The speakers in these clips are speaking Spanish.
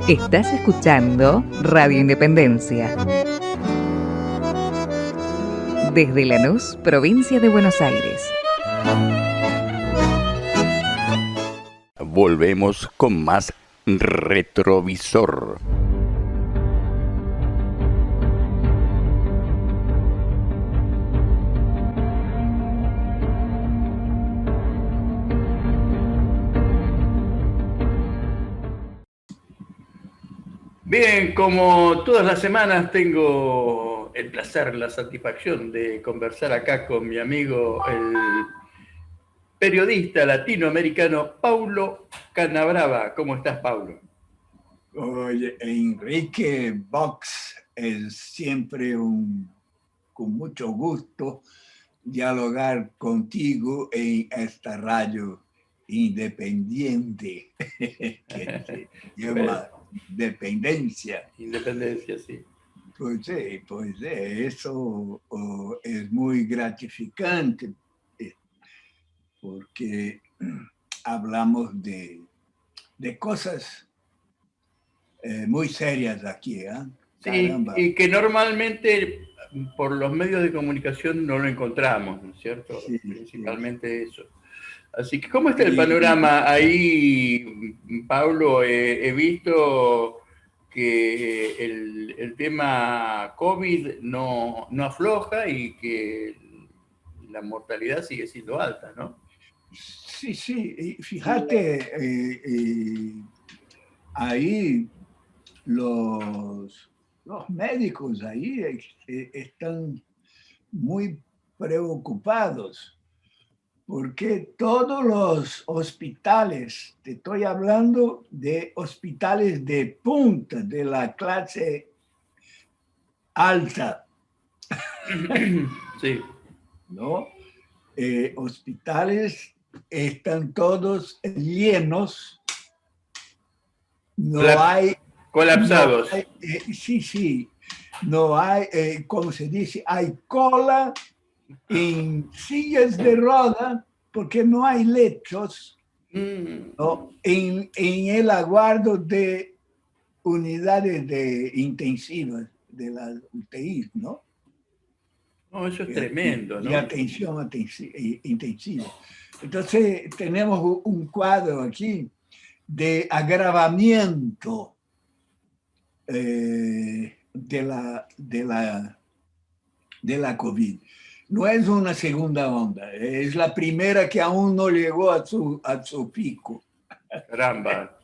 Estás escuchando Radio Independencia. Desde Lanús, provincia de Buenos Aires. Volvemos con más Retrovisor. Bien, como todas las semanas tengo el placer, la satisfacción de conversar acá con mi amigo, el periodista latinoamericano Paulo Canabrava. ¿Cómo estás, Paulo? Oye, Enrique Vox, es siempre con mucho gusto dialogar contigo en esta radio independiente que se llama Dependencia. Independencia, sí. Pues sí, eso es muy gratificante porque hablamos de cosas muy serias aquí, ¿eh? Sí, y que normalmente por los medios de comunicación no lo encontramos, ¿no es cierto? Sí, Principalmente eso. Así que, ¿cómo está el panorama ahí, Pablo? He visto que el tema COVID no afloja y que la mortalidad sigue siendo alta, ¿no? Sí, y fíjate, ahí los médicos ahí están muy preocupados porque todos los hospitales, te estoy hablando de hospitales de punta, de la clase alta, Sí. ¿no? Hospitales están todos llenos, no hay... Colapsados. No hay, sí, no hay, como se dice, hay cola en sillas de roda porque no hay lechos, ¿no? en el aguardo de unidades intensivas de las UTI, ¿no? No, eso es tremendo, ¿no? De atención intensiva. Entonces, tenemos un cuadro aquí de agravamiento de la COVID. No es una segunda onda, es la primera que aún no llegó a su pico. Caramba.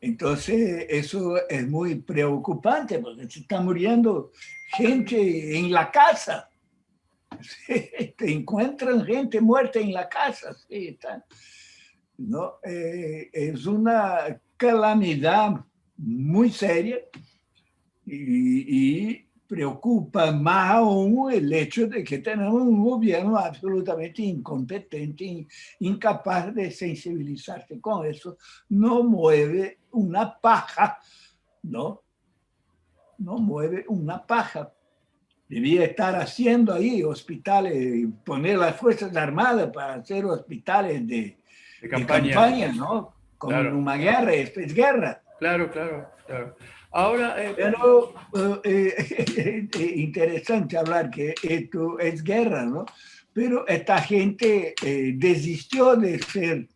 Entonces, eso es muy preocupante porque se está muriendo gente en la casa. Te encuentran gente muerta en la casa. Sí, ¿no? Es una calamidad muy seria y preocupa más aún el hecho de que tenemos un gobierno absolutamente incompetente, incapaz de sensibilizarse con eso, no mueve una paja, ¿no? No mueve una paja. Debía estar haciendo ahí hospitales, poner las Fuerzas Armadas para hacer hospitales de campaña, ¿no? Como claro. Una guerra, esto es guerra. Claro. Ahora... Pero interesante hablar que esto es guerra, ¿no? Pero esta gente desistió de ser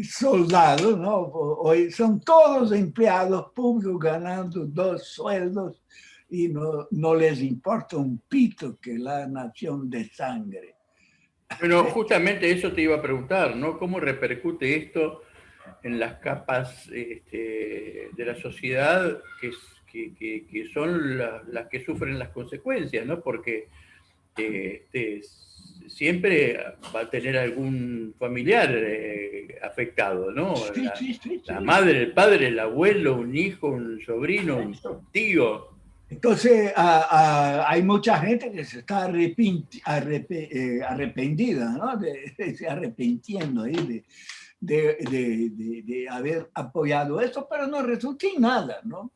soldados, ¿no? Hoy son todos empleados públicos ganando 2 sueldos y no les importa un pito que la nación de sangre. Bueno, justamente eso te iba a preguntar, ¿no? ¿Cómo repercute esto en las capas de la sociedad que son las que sufren las consecuencias, ¿no? Porque siempre va a tener algún familiar afectado, ¿no? Sí. La madre, el padre, el abuelo, un hijo, un sobrino, un tío. Entonces, hay mucha gente que se está arrepentida, ¿no? Se arrepintiendo ahí de haber apoyado esto, pero no resulta en nada, ¿no?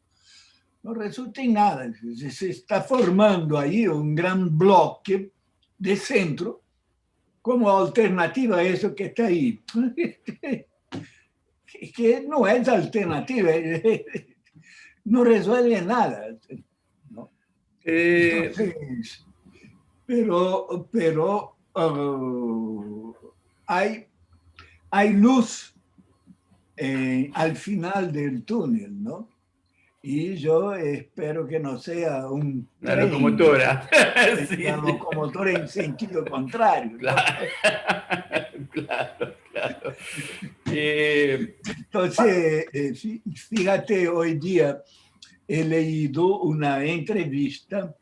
No resulta en nada. Se está formando ahí un gran bloque de centro como alternativa a eso que está ahí. que no es alternativa, no resuelve nada, ¿no? Entonces, pero hay luz al final del túnel, ¿no? Y yo espero que no sea un Una tren, locomotora. Sí, la locomotora en sentido contrario, ¿no? Claro, claro. Entonces, fíjate, hoy día he leído una entrevista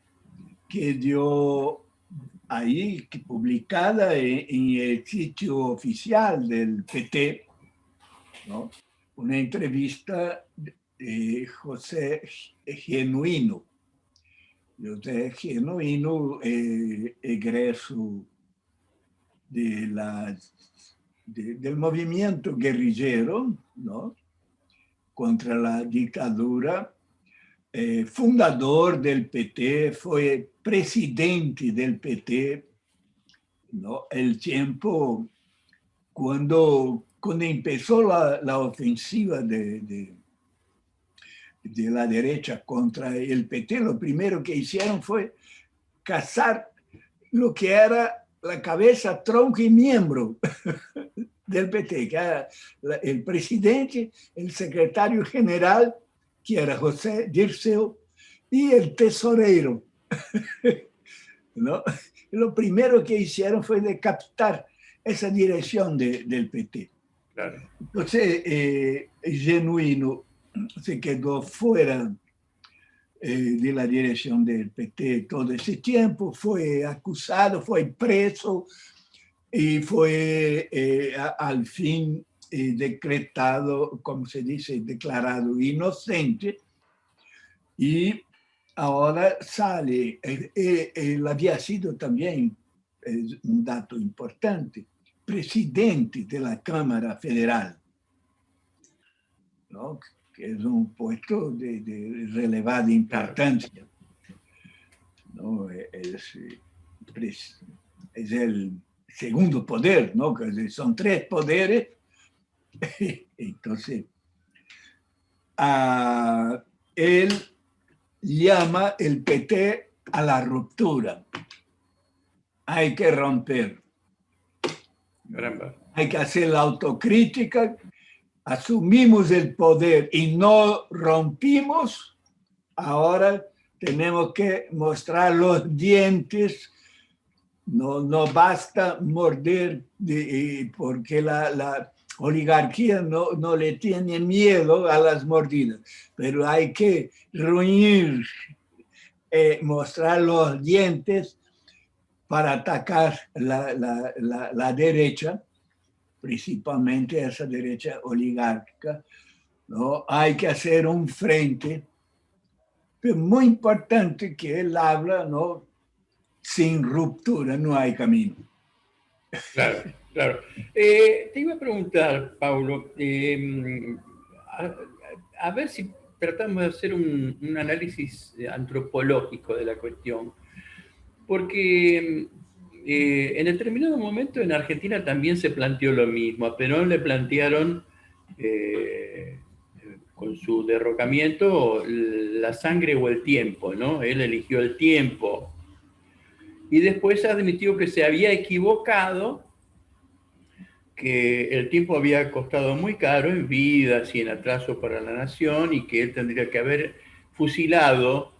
que dio ahí, publicada en el sitio oficial del PT, ¿no? Una entrevista de José Genuino. José Genuino, egreso del movimiento guerrillero, ¿no? Contra la dictadura, fundador del PT, fue presidente del PT, ¿no? El tiempo cuando empezó la ofensiva de la derecha contra el PT, lo primero que hicieron fue cazar lo que era la cabeza, tronco y miembro del PT, que era el presidente, el secretario general, que era José Dirceu, y el tesorero, ¿no? Lo primero que hicieron fue de captar esa dirección del PT. Claro. Entonces, Genuino se quedó fuera de la dirección del PT todo ese tiempo, fue acusado, fue preso y fue al fin decretado, como se dice, declarado inocente. Y ahora sale, él había sido también, un dato importante, presidente de la Cámara Federal, ¿no? Que es un puesto de relevada importancia, ¿no? Es el segundo poder, ¿no? Son tres poderes. Entonces, él llama el PT a la ruptura. Hay que romper. Caramba. Hay que hacer la autocrítica. Asumimos el poder y no rompimos. Ahora tenemos que mostrar los dientes. No basta morder, porque la oligarquía no le tiene miedo a las mordidas, pero hay que reunir, mostrar los dientes para atacar la derecha, principalmente esa derecha oligárquica, ¿no? Hay que hacer un frente, pero muy importante que él habla, ¿no? Sin ruptura no hay camino. Claro, claro. Te iba a preguntar, Paulo, a ver si tratamos de hacer un análisis antropológico de la cuestión, porque en determinado momento en Argentina también se planteó lo mismo. A Perón le plantearon, con su derrocamiento, la sangre o el tiempo, ¿no? Él eligió el tiempo. Y después admitió que se había equivocado, que el tiempo había costado muy caro en vidas y en atraso para la nación, y que él tendría que haber fusilado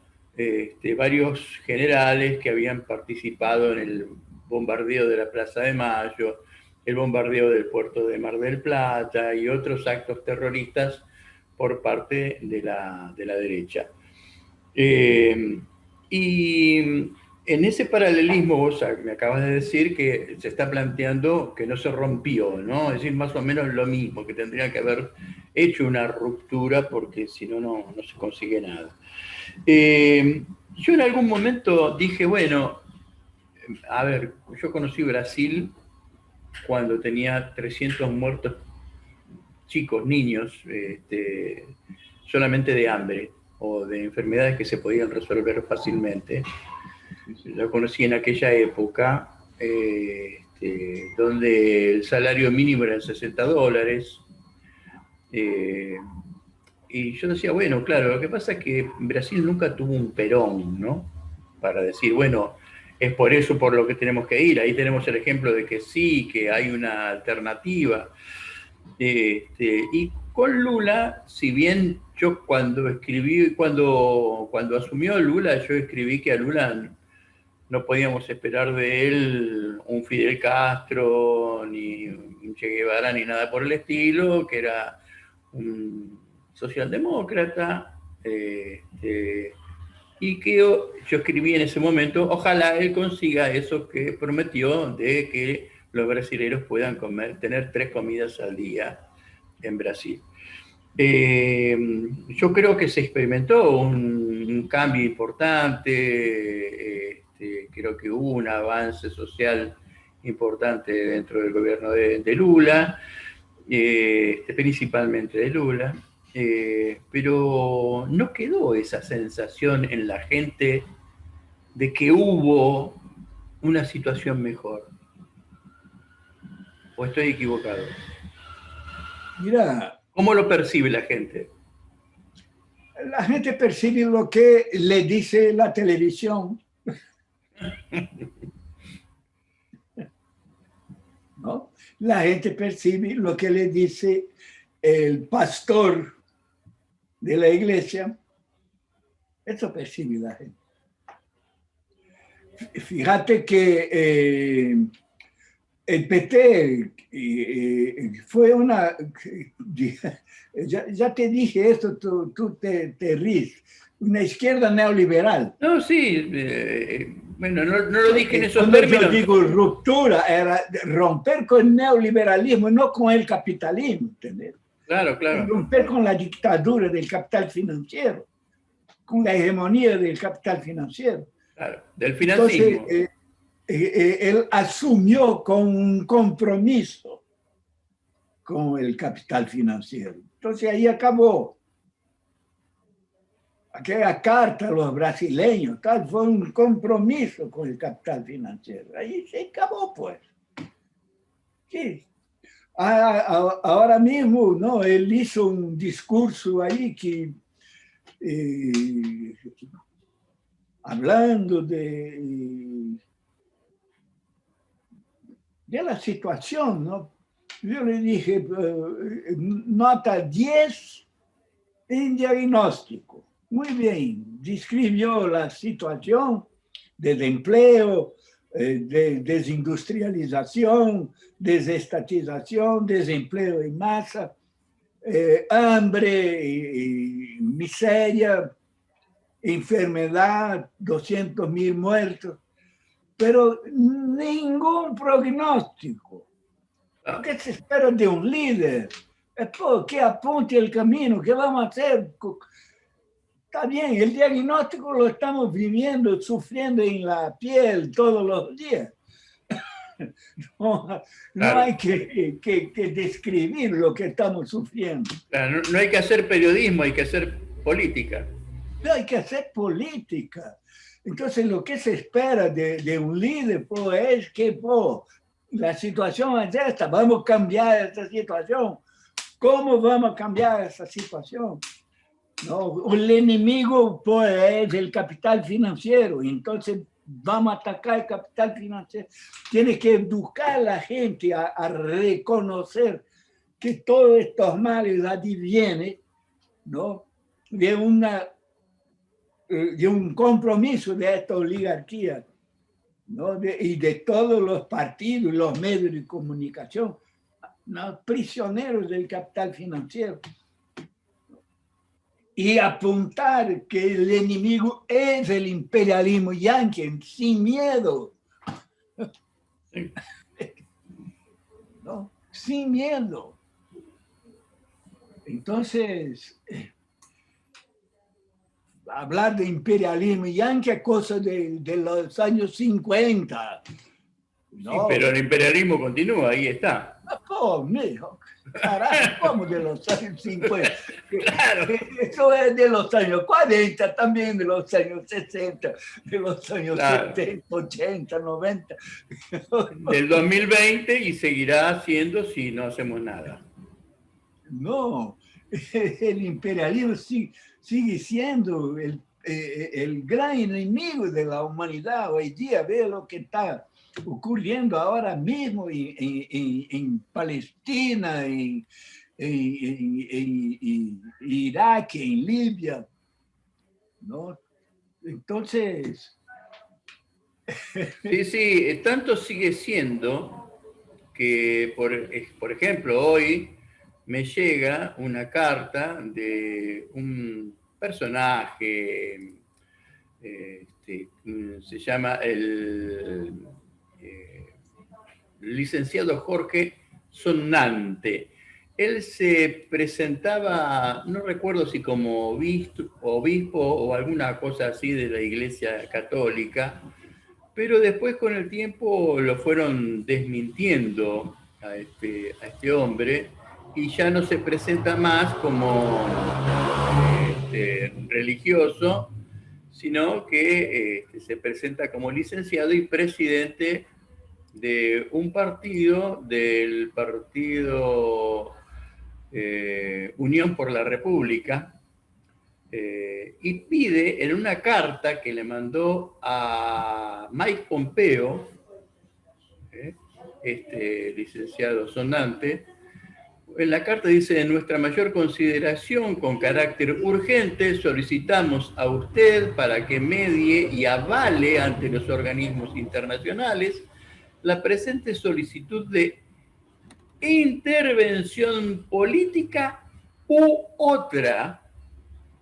varios generales que habían participado en el bombardeo de la Plaza de Mayo, el bombardeo del puerto de Mar del Plata y otros actos terroristas por parte de la derecha. Y en ese paralelismo vos me acabas de decir que se está planteando que no se rompió, ¿no? Es decir, más o menos lo mismo, que tendría que haber hecho una ruptura, porque si no, no se consigue nada. Yo en algún momento dije, bueno, a ver, yo conocí Brasil cuando tenía 300 muertos chicos, niños, solamente de hambre o de enfermedades que se podían resolver fácilmente. Lo conocí en aquella época, donde el salario mínimo era $60, Eh, y yo decía, bueno, claro, lo que pasa es que Brasil nunca tuvo un Perón, ¿no? Para decir, bueno, es por eso por lo que tenemos que ir. Ahí tenemos el ejemplo de que sí, que hay una alternativa. Y con Lula, si bien yo cuando escribí, cuando asumió Lula, yo escribí que a Lula no podíamos esperar de él un Fidel Castro, ni un Che Guevara, ni nada por el estilo, que era un socialdemócrata, y que yo escribí en ese momento, ojalá él consiga eso que prometió de que los brasileños puedan tener 3 comidas al día en Brasil. Yo creo que se experimentó un cambio importante, creo que hubo un avance social importante dentro del gobierno de Lula, principalmente de Lula, pero no quedó esa sensación en la gente de que hubo una situación mejor. ¿O estoy equivocado? Mira, ¿Cómo lo percibe la gente? la gente percibe lo que le dice la televisión, ¿no? La gente percibe lo que le dice el pastor de la iglesia. Eso percibe la gente. Fíjate que el PT fue una... Ya te dije esto, tú te ríes. Una izquierda neoliberal. No, sí, bueno, no lo dije en esos Cuando términos. yo digo ruptura, era romper con el neoliberalismo, no con el capitalismo, ¿entendés? Claro, claro. Romper con la dictadura del capital financiero, con la hegemonía del capital financiero. Claro, del financismo. Entonces, él asumió con un compromiso con el capital financiero. Entonces ahí acabó. Aquella carta a los brasileños, tal, fue un compromiso con el capital financiero. Ahí se acabó, pues. Sí. Ahora mismo, ¿no? Él hizo un discurso ahí que, hablando de la situación, ¿no? Yo le dije, nota 10 en diagnóstico. Muy bien, describió la situación, desempleo, desindustrialización, desestatización, desempleo en masa, hambre, miseria, enfermedad, 200.000 muertos, pero ningún pronóstico. ¿Qué se espera de un líder? Que apunte el camino, ¿qué vamos a hacer? Está bien, el diagnóstico lo estamos viviendo, sufriendo en la piel todos los días. No Claro. Hay que describir lo que estamos sufriendo. Claro, no hay que hacer periodismo, hay que hacer política. No hay que hacer política. Entonces, lo que se espera de un líder es que la situación es esta, vamos a cambiar esta situación. ¿Cómo vamos a cambiar esa situación? No, el enemigo es el capital financiero, entonces vamos a atacar el capital financiero. Tiene que educar a la gente a reconocer que todos estos males advienen, ¿no? de un compromiso de esta oligarquía, ¿no? Y de todos los partidos y los medios de comunicación, ¿no? Prisioneros del capital financiero. Y apuntar que el enemigo es el imperialismo yanqui, sin miedo. Sí. ¿No? Sin miedo. Entonces, hablar de imperialismo yanqui es cosa de los años 50. ¿No? Sí, pero el imperialismo continúa, ahí está. Oh, mijo, carajo, ¿cómo de los años 50? Claro. Eso es de los años 40, también de los años 60, de los años 70, 80, 90. Del 2020 y seguirá siendo si no hacemos nada. No, el imperialismo sigue siendo el gran enemigo de la humanidad. Hoy día ve lo que está ocurriendo ahora mismo en Palestina, en Irak, en Libia, ¿no? Entonces... Sí, sí, tanto sigue siendo que, por ejemplo, hoy me llega una carta de un personaje, se llama el licenciado Jorge Sonnante. Él se presentaba, no recuerdo si como obispo o alguna cosa así de la Iglesia Católica, pero después con el tiempo lo fueron desmintiendo a este hombre y ya no se presenta más como religioso, sino que se presenta como licenciado y presidente de un partido, del partido Unión por la República, y pide en una carta que le mandó a Mike Pompeo, este licenciado Sonnante, en la carta dice: en nuestra mayor consideración, con carácter urgente, solicitamos a usted para que medie y avale ante los organismos internacionales la presente solicitud de intervención política u otra,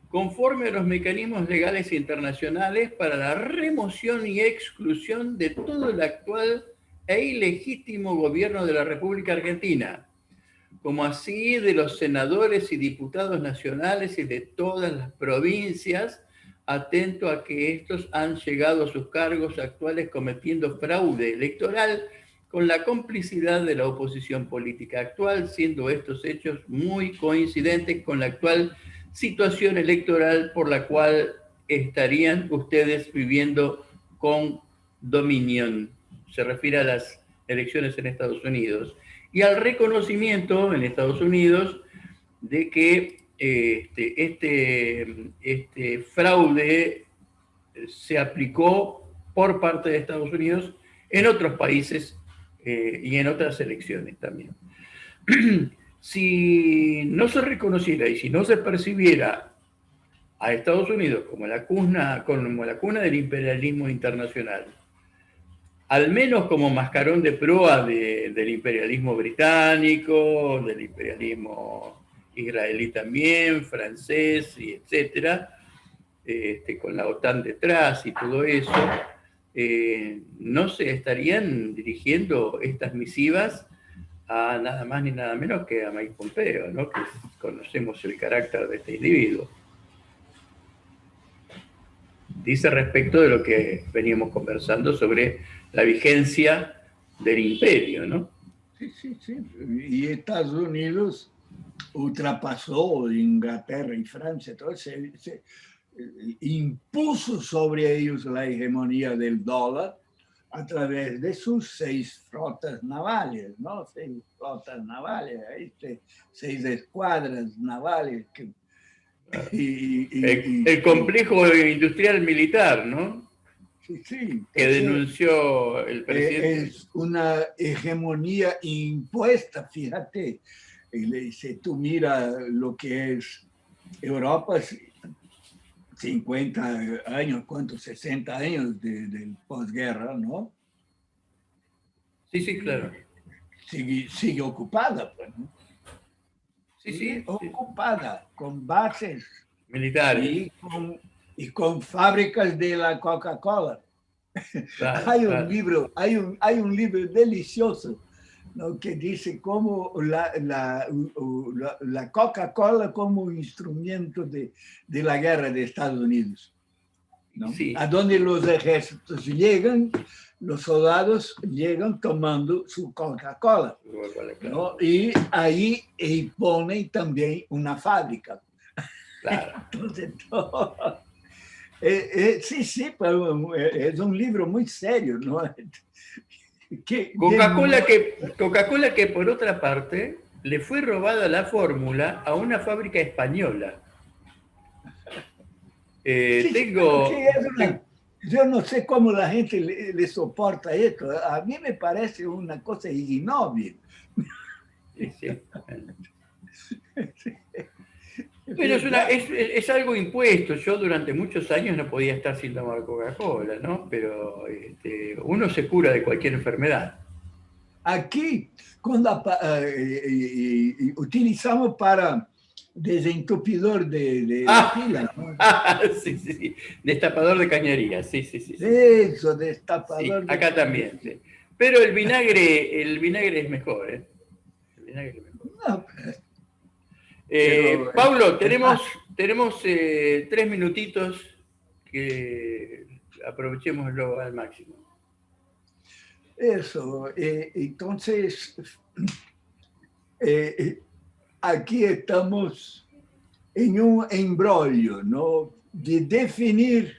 conforme a los mecanismos legales internacionales para la remoción y exclusión de todo el actual e ilegítimo gobierno de la República Argentina, como así de los senadores y diputados nacionales y de todas las provincias, atento a que estos han llegado a sus cargos actuales cometiendo fraude electoral con la complicidad de la oposición política actual, siendo estos hechos muy coincidentes con la actual situación electoral por la cual estarían ustedes viviendo con dominión. Se refiere a las elecciones en Estados Unidos y al reconocimiento en Estados Unidos de que este fraude se aplicó por parte de Estados Unidos en otros países y en otras elecciones también. Si no se reconociera y si no se percibiera a Estados Unidos como la cuna del imperialismo internacional, al menos como mascarón de proa del imperialismo británico, del imperialismo israelí también, francés, y etcétera, con la OTAN detrás y todo eso, no se estarían dirigiendo estas misivas a nada más ni nada menos que a Mike Pompeo, ¿no? Que conocemos el carácter de este individuo. Dice respecto de lo que veníamos conversando sobre la vigencia del imperio, ¿no? Sí, sí, sí. Y Estados Unidos ultrapasó Inglaterra y Francia, entonces se impuso sobre ellos la hegemonía del dólar a través de sus 6 flotas navales, ¿no? 6 flotas navales, 6 escuadras navales. El complejo industrial militar, ¿no? Sí, sí. Que denunció el presidente. Es una hegemonía impuesta, fíjate. Si tú miras lo que es Europa, 50 años, ¿cuántos? 60 años de posguerra, ¿no? Sí, sí, claro. Sigue ocupada, pues, ¿no? Sí, sí. Ocupada, con bases militares. Y con fábricas de la Coca-Cola. Claro, hay claro. Hay un libro delicioso, ¿no? Que dice cómo la Coca-Cola como instrumento de la guerra de Estados Unidos, ¿no? Sí. A donde los ejércitos llegan, los soldados llegan tomando su Coca-Cola, ¿no? Y ahí ponen también una fábrica. Claro. Entonces, sí, sí, pero es un libro muy serio, ¿no? Coca-Cola que por otra parte le fue robada la fórmula a una fábrica española. Sí, Tengo... que es yo no sé cómo la gente le soporta esto. A mí me parece una cosa ignoble. Sí, sí. Sí, Bueno, es algo impuesto. Yo durante muchos años no podía estar sin tomar Coca-Cola, ¿no? Pero uno se cura de cualquier enfermedad. aquí, cuando utilizamos para desentupidor de la pila, ¿no? Sí, sí, sí. Destapador de cañería, sí, sí, sí, sí. Eso, Sí, destapador de acá también, sí. Pero el vinagre es mejor, ¿eh? El vinagre es mejor. No, pero Pablo, es más, tenemos 3 minutitos que aprovechémoslo al máximo. eso. Entonces, aquí estamos en un embrollo, ¿no? De definir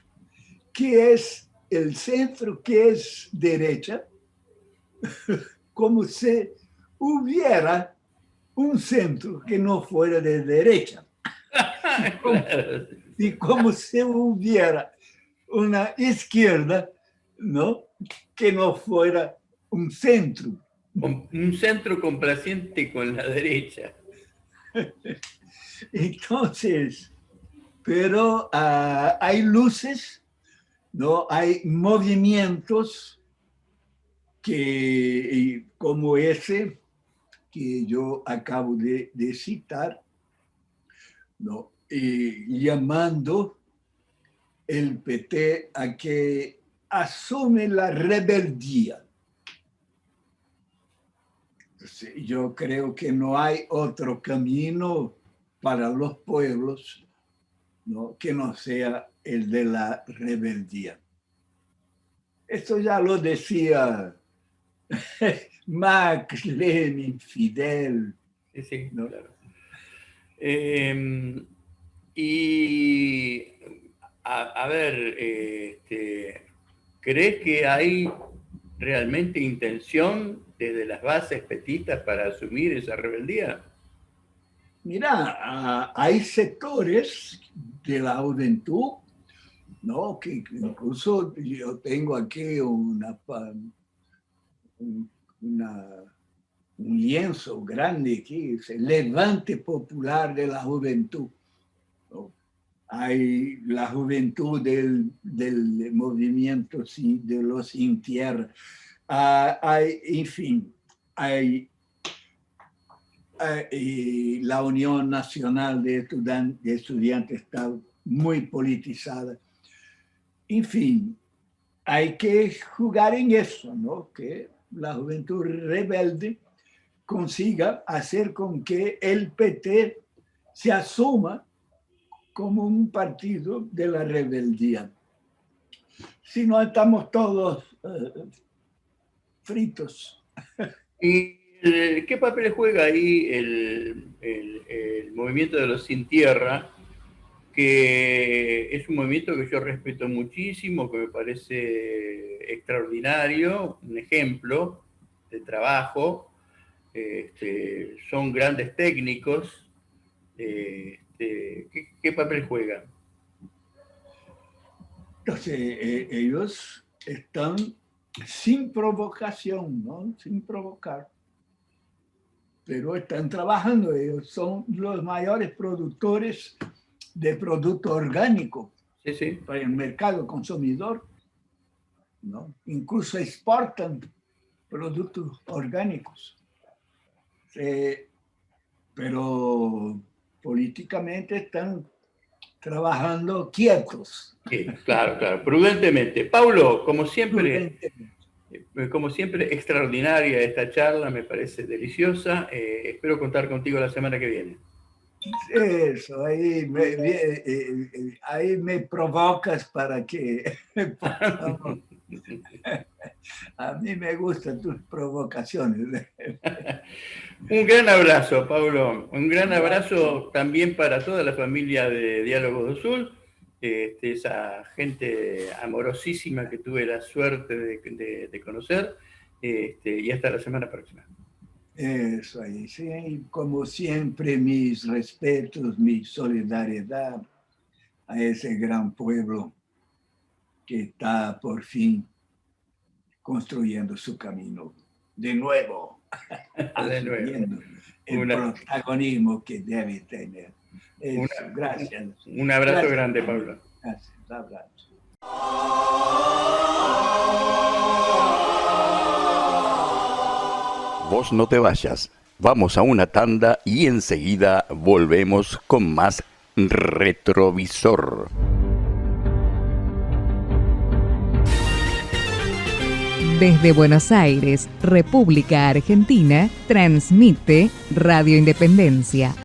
qué es el centro, qué es derecha, como si hubiera un centro que no fuera de derecha. Claro. Y como si hubiera una izquierda, ¿no? Que no fuera un centro. Un centro complaciente con la derecha. Entonces, pero hay luces, ¿no? Hay movimientos que, como ese que yo acabo de citar, ¿no? Llamando el PT a que asume la rebeldía. Entonces, yo creo que no hay otro camino para los pueblos, ¿no? Que no sea el de la rebeldía. Esto ya lo decía Marx, Lenin, Fidel, Sí, sí, ¿no? claro. Y a ver, ¿crees que hay realmente intención desde las bases petistas para asumir esa rebeldía? Mira, hay sectores de la juventud, ¿no? Que incluso yo tengo aquí una, un lienzo grande que es el Levante Popular de la Juventud, ¿no? Hay la juventud del movimiento de los sin tierra. Hay, en fin, hay y la Unión Nacional de Estudiantes está muy politizada. En fin, hay que jugar en eso, ¿no? Que la juventud rebelde consiga hacer con que el PT se asuma como un partido de la rebeldía. Si no, estamos todos fritos. ¿Y qué papel juega ahí el movimiento de los sin tierra, que es un movimiento que yo respeto muchísimo, que me parece extraordinario, un ejemplo de trabajo? Son grandes técnicos. ¿Qué papel juegan? Entonces, ellos están sin provocación, ¿no? Sin provocar, pero están trabajando. Ellos son los mayores productores de producto orgánico Sí, sí. para el mercado consumidor, ¿no? Incluso exportan productos orgánicos. Pero políticamente están trabajando quietos. Sí, claro, claro, prudentemente. Paulo, Prudentemente. como siempre, extraordinaria esta charla, me parece deliciosa. Espero contar contigo la semana que viene. Eso, ahí me provocas para que podamos. A mí me gustan tus provocaciones. Un gran abrazo, Pablo. Un gran abrazo también para toda la familia de Diálogo do Sul, esa gente amorosísima que tuve la suerte de conocer, y hasta la semana próxima. Eso ahí, sí. Como siempre, mis respetos, mi solidaridad a ese gran pueblo que está por fin construyendo su camino de nuevo, asumiendo el protagonismo que debe tener. Eso, gracias. Un abrazo grande, Pablo. Gracias, abrazo. Vos no te vayas. Vamos a una tanda y enseguida volvemos con más Retrovisor. Desde Buenos Aires, República Argentina, transmite Radio Independencia